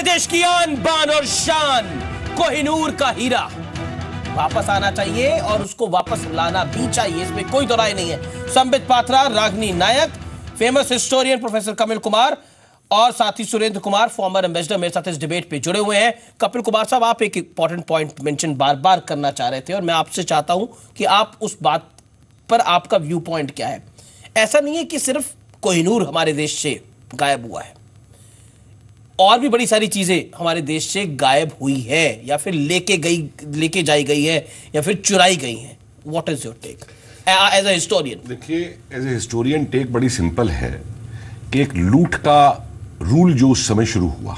हमारे देश की आन बान और शान, कोहिनूर का हीरा वापस आना चाहिए और उसको वापस लाना भी चाहिए, इसमें कोई दो राय नहीं है। Sambit Patra, Ragini Nayak, famous historian professor Kapil Kumar और साथी सुरेंद्र कुमार, फॉर्मर एम्बेसडर, मेरे साथ इस डिबेट पे जुड़े हुए हैं। कपिल कुमार साहब, आप एक इंपॉर्टेंट पॉइंट मेंशन बार बार करना चाह रहे थे और मैं आपसे चाहता हूं कि आप उस बात पर आपका व्यू पॉइंट क्या है। ऐसा नहीं है कि सिर्फ कोहिनूर हमारे देश से गायब हुआ है, और भी बड़ी सारी चीजें हमारे देश से गायब हुई है या फिर लेके जाई गई है या फिर चुराई गई है। What is your take as a historian? देखिए, एज ए हिस्टोरियन टेक बड़ी सिंपल है कि एक लूट का रूल जो उस समय शुरू हुआ,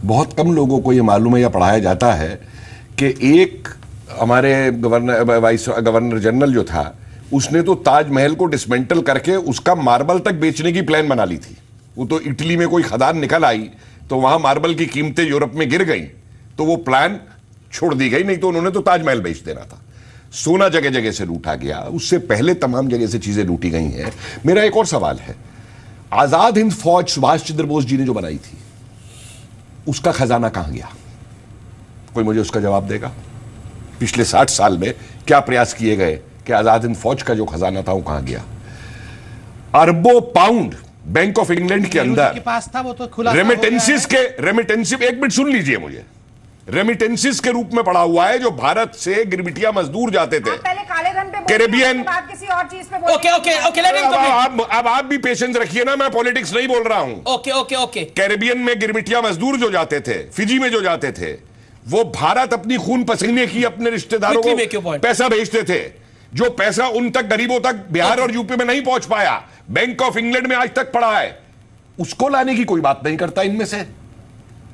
बहुत कम लोगों को यह मालूम है या पढ़ाया जाता है कि एक हमारे गवर्नर जनरल जो था, उसने तो ताजमहल को डिसमेंटल करके उसका मार्बल तक बेचने की प्लान बना ली थी। वो तो इटली में कोई खदान निकल आई तो वहां मार्बल की कीमतें यूरोप में गिर गई तो वो प्लान छोड़ दी गई, नहीं तो उन्होंने तो ताजमहल बेच देना था। सोना जगह जगह से लूटा गया, उससे पहले तमाम जगह से चीजें लूटी गई हैं। मेरा एक और सवाल है, आजाद हिंद फौज सुभाष चंद्र बोस जी ने जो बनाई थी, उसका खजाना कहां गया? कोई मुझे उसका जवाब देगा? पिछले 60 साल में क्या प्रयास किए गए कि आजाद हिंद फौज का जो खजाना था वो कहां गया? अरबों पाउंड बैंक ऑफ इंग्लैंड के अंदर पास था, वो तो खुला रेमिटेंसिस एक मिनट सुन लीजिए मुझे, रेमिटेंसिस के रूप में पड़ा हुआ है, जो भारत से गिरमिटिया मजदूर जाते थे। पहले काले धन पे कैरेबियन, किसी और चीज पे अब आप भी पेशेंस रखिए ना, मैं पॉलिटिक्स नहीं बोल रहा हूं। ओके। कैरेबियन में गिरमिटिया मजदूर जो जाते थे, फिजी में जो जाते थे, वो भारत अपनी खून पसीने की अपने रिश्तेदारों को पैसा भेजते थे। जो पैसा उन तक, गरीबों तक बिहार और यूपी में नहीं पहुंच पाया, बैंक ऑफ इंग्लैंड में आज तक पड़ा है, उसको लाने की कोई बात नहीं करता इनमें से।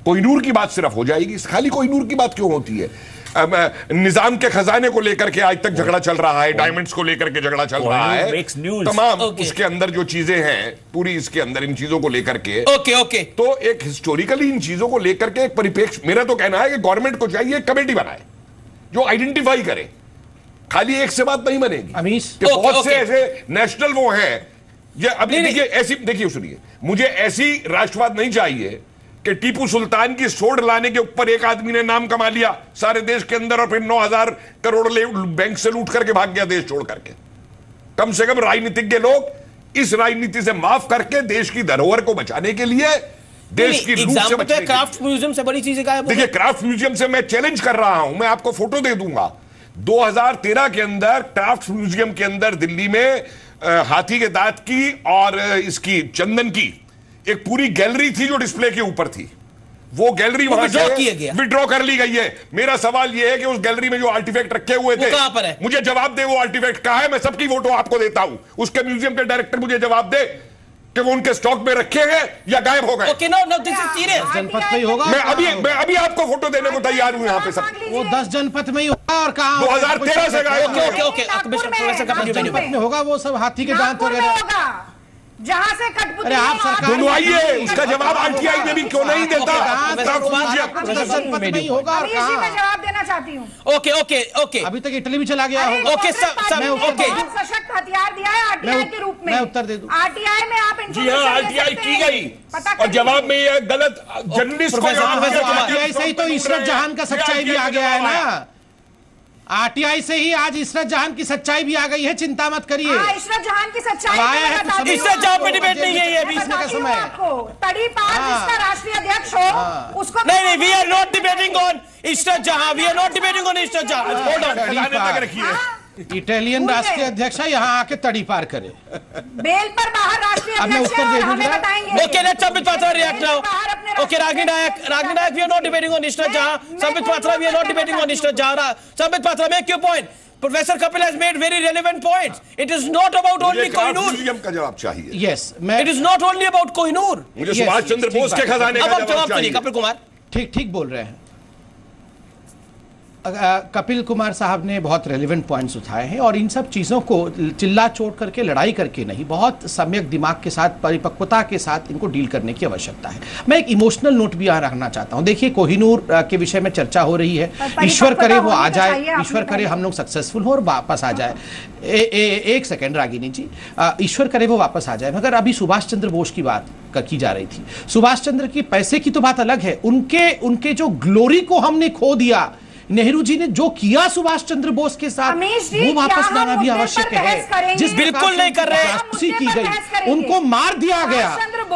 कोहिनूर की बात सिर्फ हो जाएगी, खाली कोहिनूर की बात क्यों होती है? निजाम के खजाने को लेकर के आज तक झगड़ा चल रहा है, डायमंड्स को लेकर के झगड़ा चल रहा है, तमाम उसके अंदर जो चीजें हैं पूरी, इसके अंदर इन चीजों को लेकर के ओके। तो एक हिस्टोरिकली इन चीजों को लेकर के एक परिप्रेक्ष्य, मेरा तो कहना है कि गवर्नमेंट को चाहिए एक कमेटी बनाए जो आइडेंटिफाई करे, खाली एक से बात नहीं बनेगी। बहुत से ऐसे नेशनल वो हैं, ये अभी देखिए ऐसी, देखिए सुनिए, मुझे ऐसी राष्ट्रवाद नहीं चाहिए कि टीपू सुल्तान की सोड लाने के ऊपर एक आदमी ने नाम कमा लिया सारे देश के अंदर और फिर 9,000 करोड़ बैंक से लूट करके भाग गया देश छोड़ करके। कम से कम राजनीतिज्ञ लोग इस राजनीति से माफ करके देश की धरोहर को बचाने के लिए, देश की लूट से बचने के लिए। क्राफ्ट म्यूजियम से बड़ी चीजें गायब। देखिए, क्राफ्ट म्यूजियम से मैं चैलेंज कर रहा हूं, मैं आपको फोटो दे दूंगा। 2013 के अंदर क्राफ्ट म्यूजियम के अंदर दिल्ली में हाथी के दांत की और इसकी चंदन की एक पूरी गैलरी थी जो डिस्प्ले के ऊपर थी। वो गैलरी वहां से विड्रॉ कर ली गई है। मेरा सवाल यह है कि उस गैलरी में जो आर्टिफैक्ट रखे हुए थे, कहां पर है? मुझे जवाब दे, वो आर्टिफैक्ट कहां है? मैं सबकी फोटो आपको देता हूं। उसके म्यूजियम के डायरेक्टर मुझे जवाब दे कि वो उनके स्टॉक में रखे हैं या गायब हो गए। Okay, no this is serious. जनपद में ही होगा। मैं अभी आपको फोटो देने को तैयार हूं यहाँ पे सब। वो 10 जनपद में ही होगा और कहां 2013 से गायब। ओके जनपद में होगा वो सब, हाथी के दांत वगैरह जहां से कठपुतली। अरे आप सरकार ढूंढवाइए, उसका जवाब आरटीआई में भी क्यों नहीं देता? जनपद में ही होगा और कहां? मैं जवाब देना चाहती हूं। ओके। अभी तक इटली भी चला गया होगा। ओके सशक्त हथियार दिया है आरटीआई के रूप में। मैं उत्तर दे दूं। आरटीआई में आप जी हाँ, आरटीआई की गई और जवाब में ये गलत जर्नलिस्ट को आरटीआई से ही तो इशरत जहां का सच्चाई भी आ गया है ना। आरटीआई से ही आज इशरत जहां की सच्चाई भी आ गई है, चिंता मत करिए। इशरत जहां की सच्चाई आया है तो इशरत जहां पे डिबेट नहीं है, ये अभी इसमें का समय है। तड़ीपार जिसका राष्ट्रीय अध्यक्ष हो उसको नहीं, we are not debating on Ishrat Jahan, we are not debating on Ishrat Jahan. Hold on, Italian राष्ट्रीय अध्यक्ष है, यहाँ आके तड़ी पार करे। बेल पर बाहर राष्ट्रीय अध्यक्ष है, हमें बताएंगे। Okay, let's Sambit Patra react now. Okay, Ragini Nayak, we are not debating on Ishrat Jahan. Sambit Patra, we are not debating on Ishrat Jahan. Sambit Patra, make your point. Professor Kapil has made very relevant points. It is not about only Kohinoor. Museum का जवाब चाहिए। Yes, it is not only about Kohinoor. मुझे सुभाष चंद्र बोस के खजाने का जवाब चाहिए। कपिल कुमार ठीक बोल रहे हैं। कपिल कुमार साहब ने बहुत रेलेवेंट पॉइंट्स उठाए हैं और इन सब चीज़ों को चिल्ला चोट करके लड़ाई करके नहीं, बहुत सम्यक दिमाग के साथ परिपक्वता के साथ इनको डील करने की आवश्यकता है। मैं एक इमोशनल नोट भी यहाँ रखना चाहता हूँ। देखिए, कोहिनूर के विषय में चर्चा हो रही है, ईश्वर करे वो आ जाए, ईश्वर करे हम लोग सक्सेसफुल हो और वापस आ जाए। एक सेकेंड रागिनी जी, ईश्वर करे वो वापस आ जाए। मगर अभी सुभाष चंद्र बोस की बात की जा रही थी। सुभाष चंद्र की पैसे की तो बात अलग है, उनके जो ग्लोरी को हमने खो दिया, नेहरू जी ने जो किया सुभाष चंद्र बोस के साथ, वो वापस लाना भी आवश्यक है। जिस बिल्कुल नहीं कर रहे, की गई, उनको मार दिया गया,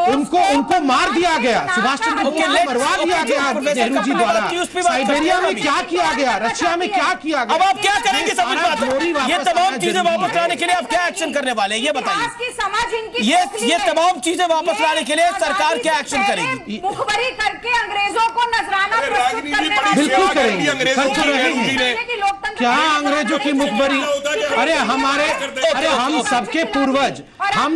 उनको मार दिया गया, सुभाष चंद्र बोस को मरवा दिया गया नेहरू जी द्वारा। साइबेरिया में क्या किया गया, रशिया में क्या किया गया। अब आप क्या करेंगे? समझ बात, ये तमाम चीजें वापस लाने के लिए आप क्या एक्शन करने वाले हैं, ये बताइए। ये तमाम चीजें वापस लाने के लिए सरकार क्या एक्शन करेगी? मुखबरी करके अंग्रेजों को नजराना प्रस्तुत करने, बिल्कुल करेंगे। क्या अंग्रेजों की मुखबरी? अरे हम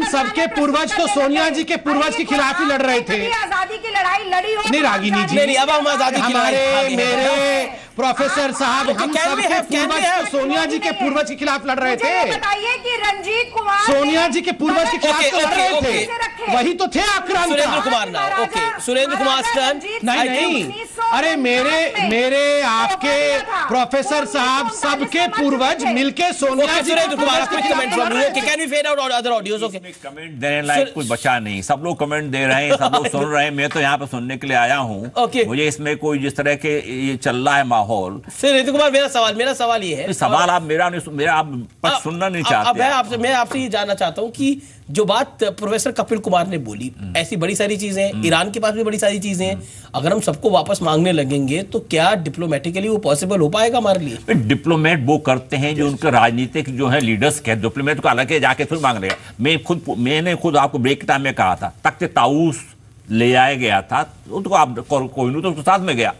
सबके पूर्वज तो सोनिया जी के पूर्वज के खिलाफ ही लड़ रहे थे। आजादी की लड़ाई लड़ी हो नहीं रागिनी जी, नहीं, अब हम आजादी की लड़ाई, मेरे प्रोफेसर साहब, हम सबके पूर्वज तो सोनिया जी के पूर्वज के खिलाफ लड़ रहे थे। बताइए कि रंजीत कुमार सोनिया जी के पूर्वज के खिलाफ लड़ रहे थे, वही तो थे आक्रांता। सुरेंद्र कुमार ना, ओके, सुरेंद्र कुमार स्टर्न, नहीं, अरे मेरे आपके प्रोफेसर साहब सबके पूर्वज मिलके Sonia ji. Surendra Kumar, can we fade out other audios? Okay, comment देने लायक कुछ बचा नहीं, सब लोग कमेंट दे रहे हैं, सब लोग सुन रहे हैं, मैं तो यहाँ पे सुनने के लिए आया हूँ। मुझे इसमें कोई जिस तरह के ये चल रहा है माहौल। सुरेंद्र कुमार, मेरा सवाल ये है, सवाल आप मेरा आप सुनना नहीं चाहते। मैं आपसे ये जानना चाहता हूँ कि जो बात प्रोफेसर कपिल कुमार ने बोली, ऐसी बड़ी सारी चीजें हैं, ईरान के पास भी बड़ी सारी चीजें हैं, अगर हम सबको वापस मांगने लगेंगे तो क्या डिप्लोमेटिकली वो पॉसिबल हो पाएगा हमारे लिए? डिप्लोमेट वो करते हैं जो उनके राजनीतिक जो है लीडर्स के, डिप्लोमेट को अलग जाके फिर मांग लेगा। मैंने खुद आपको ब्रेक टाइम में कहा था, तख्त ताऊस ले आया गया था, उनको आप कोहिनूर तो उसके साथ में गया।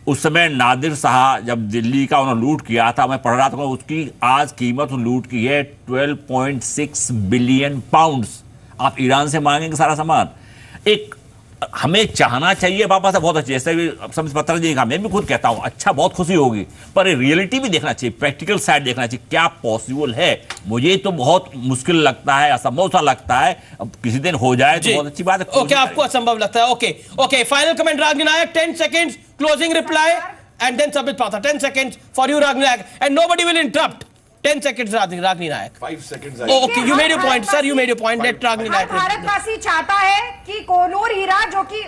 उस समय नादिर शाह जब दिल्ली का उन्होंने लूट किया था, मैं पढ़ रहा था, उसकी आज कीमत लूट की है 12.6 बिलियन पाउंड्स। आप ईरान से मांगेंगे सारा सामान। एक हमें चाहना चाहिए वापस, बहुत अच्छी, जैसे भी समझ पत्र जी का मैं भी खुद कहता हूं, अच्छा, बहुत खुशी होगी, पर रियलिटी भी देखना चाहिए, प्रैक्टिकल साइड देखना चाहिए, क्या पॉसिबल है। मुझे तो बहुत मुश्किल लगता है, असंभव सा लगता है। अब किसी दिन हो जाए तो बहुत अच्छी बात है। ओके, आपको असंभव लगता है? Okay, final comment Ragini Nayak, 10 seconds closing reply and then Sambit Patra. 10 seconds for you Ragini Nayak, and nobody will interrupt. 10 seconds Ragini Nayak. 5 seconds. Okay, you made your point, sir. You made your point. Let Ragini Nayak. भारतवासी चाहता है कि कोहिनूर हीरा, जो कि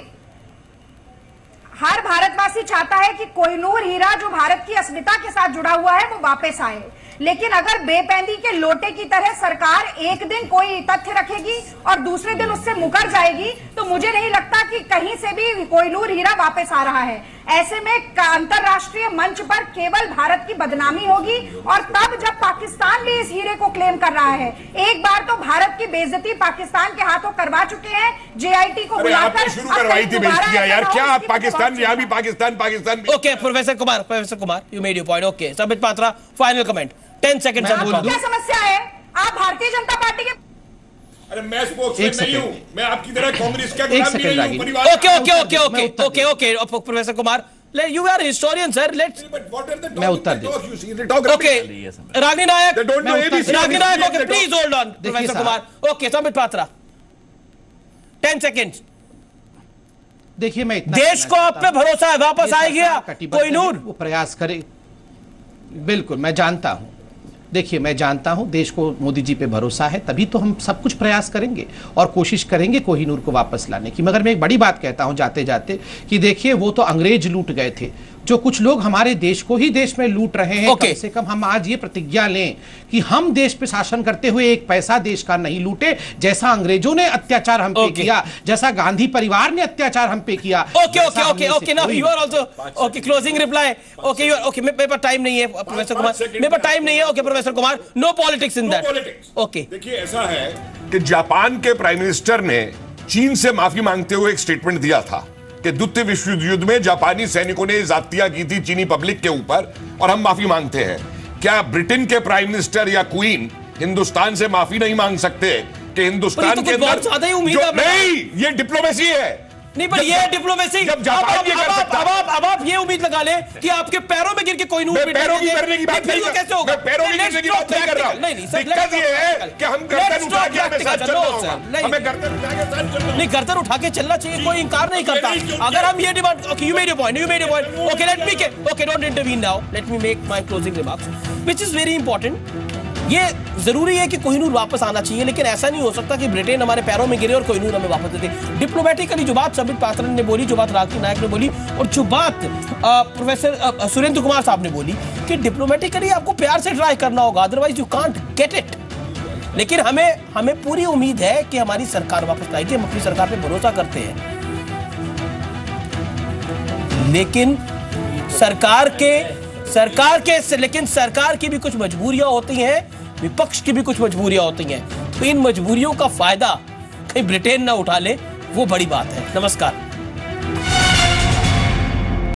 हर भारतवासी चाहता है कि कोहिनूर हीरा जो भारत की अस्मिता के साथ जुड़ा हुआ है वो वापस आए। लेकिन अगर बेपैंदी के लोटे की तरह सरकार एक दिन कोई तथ्य रखेगी और दूसरे दिन उससे मुकर जाएगी, तो मुझे नहीं लगता कि कहीं से भी कोहिनूर हीरा वापस आ रहा है। ऐसे में अंतरराष्ट्रीय मंच पर केवल भारत की बदनामी होगी, और तब जब पाकिस्तान भी इस हीरे को क्लेम कर रहा है। एक बार तो भारत की बेइज्जती पाकिस्तान के हाथों करवा चुके हैं, JIT को बुलाकर शुरू करवाई थी बेइज्जती यार, क्या आप पाकिस्तान, यहाँ भी Pakistan. Okay, professor Kumar, you made your point. Okay, Sambit Patra, final comment, 10 seconds। क्या समस्या है? आप भारतीय जनता पार्टी के, अरे मैं स्पोक्समैन नहीं हूं, मैं आपकी तरह कांग्रेस का गुलाम नहीं हूं, परिवार। Okay, professor Kumar, you are a historian, sir. Let's. मैं उत्तर दे। Okay, Ragini Nayak. Ragini Nayak, okay, please hold on, Professor Kumar. Okay, Sambit Patra. 10 seconds. देखिए, मैं इतना देश को आप पे भरोसा है, वापस आएगा कोहिनूर, वो प्रयास करे। बिल्कुल, मैं जानता हूं। देखिए, मैं जानता हूं देश को मोदी जी पे भरोसा है, तभी तो हम सब कुछ प्रयास करेंगे और कोशिश करेंगे कोहिनूर को वापस लाने की। मगर मैं एक बड़ी बात कहता हूं जाते जाते कि देखिए, वो तो अंग्रेज लूट गए थे, जो कुछ लोग हमारे देश को ही देश में लूट रहे हैं। कम से कम हम आज ये प्रतिज्ञा लें कि हम देश पे शासन करते हुए एक पैसा देश का नहीं लूटे, जैसा अंग्रेजों ने अत्याचार हम पे किया, जैसा गांधी परिवार ने अत्याचार हम पे किया। Okay, now you are also okay, closing reply. Okay, you are okay, मेरे पास टाइम नहीं है प्रोफेसर कुमार, मेरे पास टाइम नहीं है। Okay professor Kumar, no politics in that. Okay, देखिए, ऐसा है कि जापान के प्राइम मिनिस्टर ने चीन से माफी मांगते हुए एक स्टेटमेंट दिया था कि द्वितीय विश्व युद्ध में जापानी सैनिकों ने जातियां की थी चीनी पब्लिक के ऊपर और हम माफी मांगते हैं। क्या ब्रिटेन के प्राइम मिनिस्टर या क्वीन हिंदुस्तान से माफी नहीं मांग सकते कि हिंदुस्तान के अंदर ज्यादा ही उम्मीद नहीं, ये डिप्लोमेसी है। नहीं, पर ये डिप्लोमेसी। अब आप ये उम्मीद लगा ले कि आपके पैरों में गिर के कोई नूर पैरों की गिरने की बात नहीं कैसे होगा? पैरों की गिरने की बात नहीं कर रहा। दिक्कत ये है कि हम गर्दन उठा के हमें साथ चलना होगा। हमें गर्दन उठा के साथ चलना। नहीं, गर्दन उठा के चलना चाहिए, कोई इंकार नहीं करता। अगर हम ये demand, okay you made your point, okay let me, okay don't intervene now, let me make my closing remarks which is very important. ये जरूरी है कि कोहिनूर वापस आना चाहिए, लेकिन ऐसा नहीं हो सकता कि ब्रिटेन हमारे पैरों में गिरे और कोहिनूर हमें वापस दे दे। डिप्लोमेटिकली जो बात संबित पात्रा ने बोली, जो बात रागिनी नायक ने बोली, और जो बात प्रोफेसर सुरेंद्र कुमार साहब ने बोली कि डिप्लोमेटिकली आपको प्यार से ट्राई करना होगा, otherwise you can't get it. लेकिन हमें पूरी उम्मीद है कि हमारी सरकार वापस आएगी, हम अपनी सरकार पे भरोसा करते हैं। लेकिन सरकार की भी कुछ मजबूरियां होती हैं, विपक्ष की भी कुछ मजबूरियां होती हैं। तो इन मजबूरियों का फायदा कहीं ब्रिटेन ना उठा ले, वो बड़ी बात है। नमस्कार।